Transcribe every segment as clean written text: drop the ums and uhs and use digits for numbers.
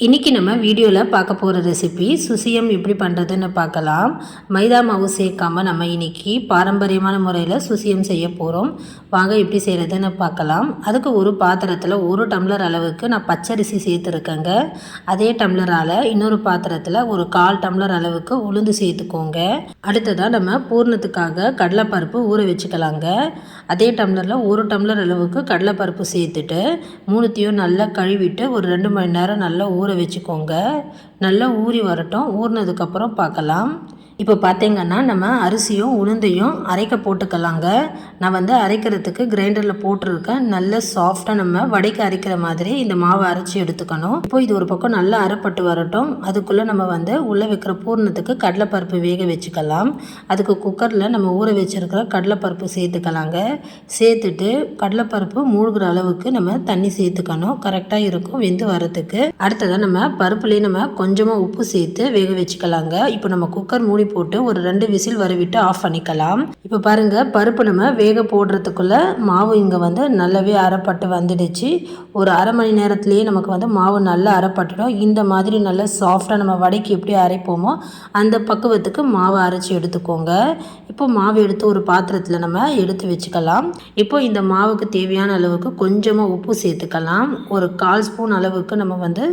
இன்றைக்கி நம்ம வீடியோவில் பார்க்க போகிற ரெசிபி சுசியம் எப்படி பண்ணுறதுன்னு பார்க்கலாம். மைதா மாவு சேர்க்காமல் நம்ம இன்றைக்கி பாரம்பரியமான முறையில் சுசியம் செய்ய போகிறோம். வாங்க எப்படி செய்கிறதுன்னு பார்க்கலாம். அதுக்கு ஒரு பாத்திரத்தில் 1 டம்ளர் அளவுக்கு நான் பச்சரிசி சேர்த்துருக்கேங்க. அதே டம்ளரால் இன்னொரு பாத்திரத்தில் ஒரு 1/4 டம்ளர் அளவுக்கு உளுந்து சேர்த்துக்கோங்க. அடுத்ததாக நம்ம பூர்ணத்துக்காக கடலைப்பருப்பு ஊற வச்சுக்கலாங்க. அதே டம்ளரில் 1 டம்ளர் அளவுக்கு கடலைப்பருப்பு சேர்த்துட்டு 3த்தையும் நல்லா கழுவிட்டு ஒரு 2 மணி நேரம் நல்லா ஊற வச்சுக்கோங்க. நல்லா ஊறி வரட்டும். ஊறினதுக்கப்புறம் பார்க்கலாம். இப்போ பார்த்தீங்கன்னா நம்ம அரிசியும் உளுந்தையும் அரைக்க போட்டுக்கலாங்க. நான் வந்து அரைக்கிறதுக்கு கிரைண்டரில் போட்டிருக்கேன். நல்ல சாஃப்டாக நம்ம வடைக்கு அரைக்கிற மாதிரி இந்த மாவை அரைச்சி எடுத்துக்கணும். இப்போ இது ஒரு பக்கம் நல்லா அரைப்பட்டு வரட்டும். அதுக்குள்ளே நம்ம வந்து உள்ளே வைக்கிற பூர்ணத்துக்கு கடலைப்பருப்பு வேக வச்சுக்கலாம். அதுக்கு குக்கரில் நம்ம ஊற வச்சுருக்கிற கடலைப்பருப்பு சேர்த்துக்கலாங்க. சேர்த்துட்டு கடலைப்பருப்பு மூழ்கிற அளவுக்கு நம்ம தண்ணி சேர்த்துக்கணும். கரெக்டாக இருக்கும் வெந்து வரத்துக்கு. அடுத்ததாக நம்ம பருப்புலேயே நம்ம கொஞ்சமாக உப்பு சேர்த்து வேக வச்சுக்கலாங்க. இப்போ நம்ம குக்கர் மூடி போட்டு ஒரு 2 விசில் வரவிட்டு ஆஃப் பண்ணிக்கலாம். இப்போ பாருங்கள், பருப்பு நம்ம வேக போடுறதுக்குள்ளே மாவு இங்கே வந்து நல்லாவே அரைப்பட்டு வந்துடுச்சு. ஒரு அரை மணி நேரத்துலேயே நமக்கு வந்து மாவு நல்லா அரைப்பட்டுடும். இந்த மாதிரி நல்லா சாஃப்டாக நம்ம வடைக்கு எப்படி அரைப்போமோ அந்த பக்குவத்துக்கு மாவு அரைச்சி எடுத்துக்கோங்க. இப்போ மாவு எடுத்து ஒரு பாத்திரத்தில் நம்ம எடுத்து வச்சுக்கலாம். இப்போ இந்த மாவுக்கு தேவையான அளவுக்கு கொஞ்சமாக உப்பு சேர்த்துக்கலாம். ஒரு 1/4 ஸ்பூன் அளவுக்கு நம்ம வந்து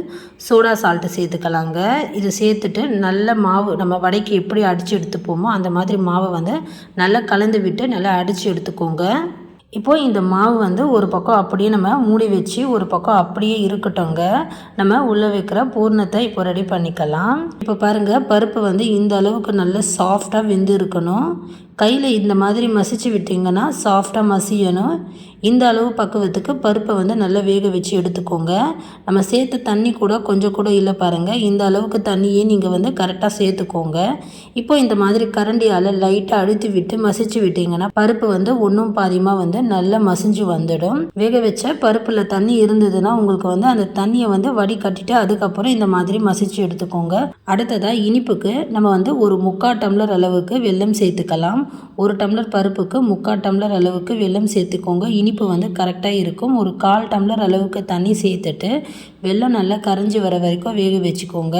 சோடா சால்ட்டு சேர்த்துக்கலாங்க. இது சேர்த்துட்டு நல்ல மாவு நம்ம வடைக்கு எப்படி அடித்து எடுத்துப்போமோ அந்த மாதிரி மாவை வந்து நல்லா கலந்து விட்டு நல்லா அடித்து எடுத்துக்கோங்க. இப்போது இந்த மாவு வந்து ஒரு பக்கம் அப்படியே நம்ம மூடி வச்சு ஒரு பக்கம் அப்படியே இருக்கட்டும்ங்க. நம்ம உள்ளே வைக்கிற பூர்ணத்தை இப்போ ரெடி பண்ணிக்கலாம். இப்போ பாருங்கள், பருப்பு வந்து இந்த அளவுக்கு நல்ல சாஃப்டாக வெந்து இருக்கணும். கையில் இந்த மாதிரி மசிச்சு விட்டிங்கன்னா சாஃப்டாக மசியணும். இந்த அளவு பக்குவத்துக்கு பருப்பை வந்து நல்லா வேக வச்சு எடுத்துக்கோங்க. நம்ம சேர்த்த தண்ணி கூட கொஞ்சம் கூட இல்லை பாருங்கள். இந்த அளவுக்கு தண்ணியே நீங்கள் வந்து கரெக்டாக சேர்த்துக்கோங்க. இப்போ இந்த மாதிரி கரண்டியால் லைட்டாக அழுத்தி விட்டு மசிச்சு விட்டிங்கன்னா பருப்பு வந்து ஒன்றும் பாதியமாக வந்து நல்லா மசிஞ்சு வந்துடும். வேக வச்ச பருப்பில் தண்ணி இருந்ததுன்னா உங்களுக்கு வந்து அந்த தண்ணியை வந்து வடிகட்டிட்டு அதுக்கப்புறம் இந்த மாதிரி மசிச்சு எடுத்துக்கோங்க. அடுத்ததாக இனிப்புக்கு நம்ம வந்து ஒரு 3/4 டம்ளர் அளவுக்கு வெல்லம் சேர்த்துக்கலாம். 1 டம்ளர் பருப்புக்கு 3/4 டம்ளர் அளவுக்கு வெல்லம் சேர்த்துக்கோங்க. இனிப்பு வந்து கரெக்டாக இருக்கும். ஒரு 1/4 டம்ளர் அளவுக்கு தண்ணி சேர்த்துட்டு வெல்லம் நல்லா கரைஞ்சி வர வரைக்கும் வேக வச்சுக்கோங்க.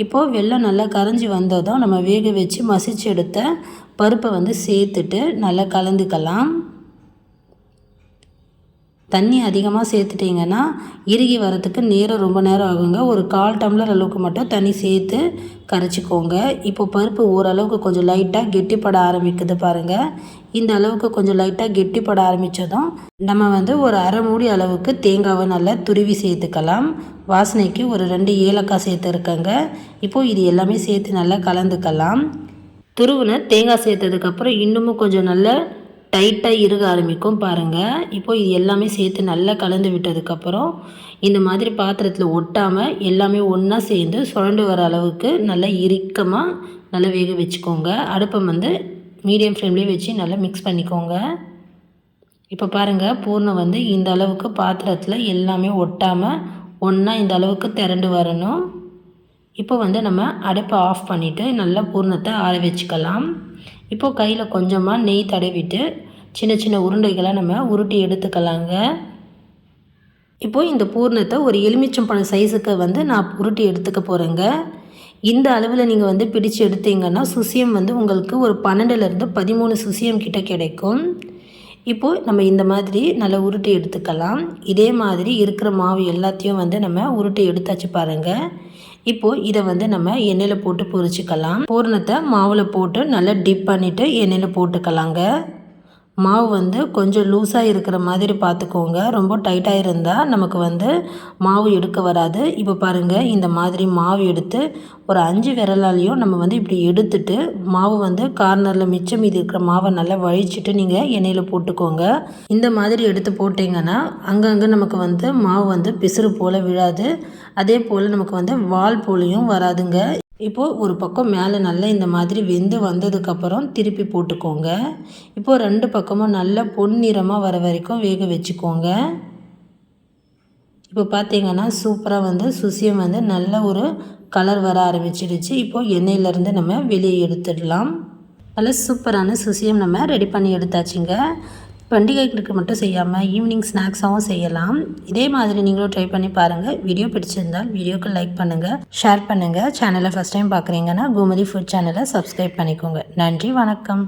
இப்போது வெல்லம் நல்லா கரைஞ்சி வந்ததும் நம்ம வேக வச்சு மசிச்சு எடுத்த பருப்பை வந்து சேர்த்துட்டு நல்லா கலந்துக்கலாம். தண்ணி அதிகமாக சேர்த்துட்டிங்கன்னா இறுகி வரத்துக்கு ரொம்ப நேரம் ஆகுங்க. ஒரு 1/4 டம்ளர் அளவுக்கு மட்டும் தண்ணி சேர்த்து கரைச்சிக்கோங்க. இப்போ பருப்பு ஓரளவுக்கு கொஞ்சம் லைட்டாக கெட்டிப்பட ஆரம்பிக்குது பாருங்கள். இந்த அளவுக்கு கொஞ்சம் லைட்டாக கெட்டிப்பட ஆரம்பித்ததும் நம்ம வந்து ஒரு அரை மூடி அளவுக்கு தேங்காவை நல்லா துருவி சேர்த்துக்கலாம். வாசனைக்கு ஒரு 2 ஏலக்காய் சேர்த்துருக்கேங்க. இப்போது இது எல்லாமே சேர்த்து நல்லா கலந்துக்கலாம். துருவின தேங்காய் சேர்த்ததுக்கப்புறம் இன்னமும் கொஞ்சம் நல்லா டைட்டாக இறுக ஆரம்பிக்கும் பாருங்கள். இப்போ இது எல்லாமே சேர்த்து நல்லா கலந்து விட்டதுக்கப்புறம் இந்த மாதிரி பாத்திரத்தில் ஒட்டாமல் எல்லாமே ஒன்றா சேர்ந்து சுரண்டு வர அளவுக்கு நல்லா இறுக்கமாக நல்லா வேக வச்சுக்கோங்க. அடுப்பை வந்து மீடியம் ஃப்ளேம்லேயே வச்சு நல்லா மிக்ஸ் பண்ணிக்கோங்க. இப்போ பாருங்கள், பூர்ணம் வந்து இந்த அளவுக்கு பாத்திரத்தில் எல்லாமே ஒட்டாமல் ஒன்றா இந்த அளவுக்கு திரண்டு வரணும். இப்போ வந்து நம்ம அடுப்பை ஆஃப் பண்ணிவிட்டு நல்லா பூர்ணத்தை ஆற வச்சுக்கலாம். இப்போது கையில் கொஞ்சமாக நெய் தடவிட்டு சின்ன சின்ன உருண்டைகளை நம்ம உருட்டி எடுத்துக்கலாங்க. இப்போது இந்த பூர்ணத்தை ஒரு எலுமிச்சம்பழம் சைஸுக்கு வந்து நான் உருட்டி எடுத்துக்க போகிறேங்க. இந்த அளவில் நீங்கள் வந்து பிடிச்சு எடுத்தீங்கன்னா சுசியம் வந்து உங்களுக்கு ஒரு 12லேருந்து 13 சுசியம் கிட்ட கிடைக்கும். இப்போது நம்ம இந்த மாதிரி நல்லா உருட்டி எடுத்துக்கலாம். இதே மாதிரி இருக்கிற மாவு எல்லாத்தையும் வந்து நம்ம உருட்டி எடுத்தாச்சு பாருங்கள். இப்போது இதை வந்து நம்ம எண்ணெயில் போட்டு பொரிச்சிக்கலாம். பூரணத்தை மாவில் போட்டு நல்லா டிப் பண்ணிவிட்டு எண்ணெயில் போட்டுக்கலாங்க. மாவு வந்து கொஞ்சம் லூஸாக இருக்கிற மாதிரி பார்த்துக்கோங்க. ரொம்ப டைட்டாக இருந்தால் நமக்கு வந்து மாவு எடுக்க வராது. இப்போ பாருங்கள், இந்த மாதிரி மாவு எடுத்து ஒரு 5 விரலாலையும் நம்ம வந்து இப்படி எடுத்துட்டு மாவு வந்து கார்னரில் மிச்சம் மீதி இருக்கிற மாவை நல்லா வழிச்சிட்டு நீங்கள் எண்ணெயில் போட்டுக்கோங்க. இந்த மாதிரி எடுத்து போட்டிங்கன்னா அங்கங்கே நமக்கு வந்து மாவு வந்து பிசுறு போல் விழாது. அதே போல் நமக்கு வந்து வால் போலையும் வராதுங்க. இப்போது ஒரு பக்கம் மேலே நல்லா இந்த மாதிரி வெந்து வந்ததுக்கப்புறம் திருப்பி போட்டுக்கோங்க. இப்போது 2 பக்கமும் நல்லா பொன்னிறமாக வர வரைக்கும் வேக வச்சுக்கோங்க. இப்போ பார்த்தீங்கன்னா சூப்பராக வந்து சுசியம் வந்து நல்ல ஒரு கலர் வர ஆரம்பிச்சிடுச்சு. இப்போது எண்ணெயிலேருந்து நம்ம வெளியே எடுத்துடலாம். நல்ல சூப்பரான சுசியம் நம்ம ரெடி பண்ணி எடுத்தாச்சுங்க. பண்டிகைகளுக்கு மட்டும் செய்யாமல் ஈவினிங் ஸ்நாக்ஸாகவும் செய்யலாம். இதே மாதிரி நீங்களும் ட்ரை பண்ணி பாருங்கள். வீடியோ பிடிச்சிருந்தால் வீடியோக்கு லைக் பண்ணுங்கள், ஷேர் பண்ணுங்கள். சேனலை ஃபஸ்ட் டைம் பார்க்குறீங்கன்னா கோமதி ஃபுட் சேனலை சப்ஸ்கிரைப் பண்ணிக்கோங்க. நன்றி, வணக்கம்.